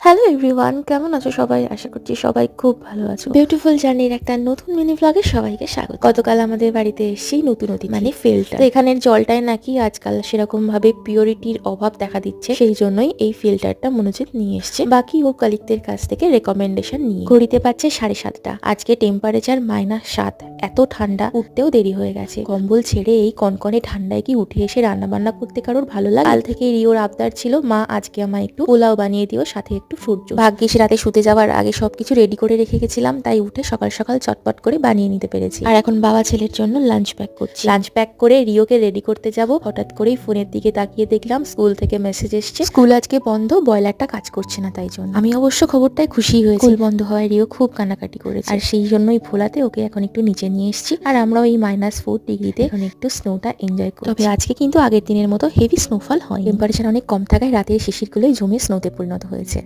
Hello everyone, কেমন আছো সবাই? আশা করছি সবাই খুব ভালো আছো। বিউটিফুল জার্নির একটা নতুন মিনি ব্লগে সবাইকে স্বাগত। গতকাল আমাদের বাড়িতে এসেই নতুন অতিথি মানে ফিল্টার। তো এখানের জলটায় নাকি আজকাল সেরকম ভাবে পিওরিটির অভাব দেখা দিচ্ছে, সেই জন্যই এই ফিল্টারটা মনোজিৎ নিয়ে এসছে। বাকি ওর কলিগদের কাছ থেকে রেকমেন্ডেশন নিয়ে ঘড়িতে পাচ্ছে 7:30। আজকে টেম্পারেচার -7। এত ঠান্ডা, উঠতেও দেরি হয়ে গেছে। কম্বল ছেড়ে এই কনকনে ঠান্ডায় কি উঠে এসে রান্না বান্না করতে কারোর ভালো লাগে? কাল থেকে রিওর আবদার ছিল, মা আজকে আমায় একটু পোলাও বানিয়ে দিও, সাথে একটু ফ্রুট জুস। ভাগ্যিস রাতে শুতে যাওয়ার আগে সবকিছু রেডি করে রেখে গেছিলাম, তাই উঠে সকাল সকাল চটপট করে বানিয়ে নিতে পেরেছি। আর এখন বাবা ছেলের জন্য লাঞ্চ প্যাক করছি। লাঞ্চ প্যাক করে রিওকে রেডি করতে যাব, হঠাৎ করেই ফোনের দিকে তাকিয়ে দেখলাম স্কুল থেকে মেসেজ এসছে স্কুল আজকে বন্ধ, বয়লারটা কাজ করছে না। তাই জন্য আমি অবশ্য খবরটাই খুশি হয়েছি। স্কুল বন্ধ হওয়ায় রিও খুব কান্নাকাটি করেছে, আর সেই জন্যই ভোলাতে ওকে এখন একটু নিচে নিয়ে এসেছি। আর আমরাও এই -4 ডিগ্রিতে এখন একটু স্নোটা এনজয় করছি। তবে আজকে কিন্তু আগের দিনের মতো হেভি স্নোফল হয়। টেম্পারেচার অনেক কম থাকায় রাতের শিশিরগুলোই জমে স্নোতে পরিণত হয়েছে।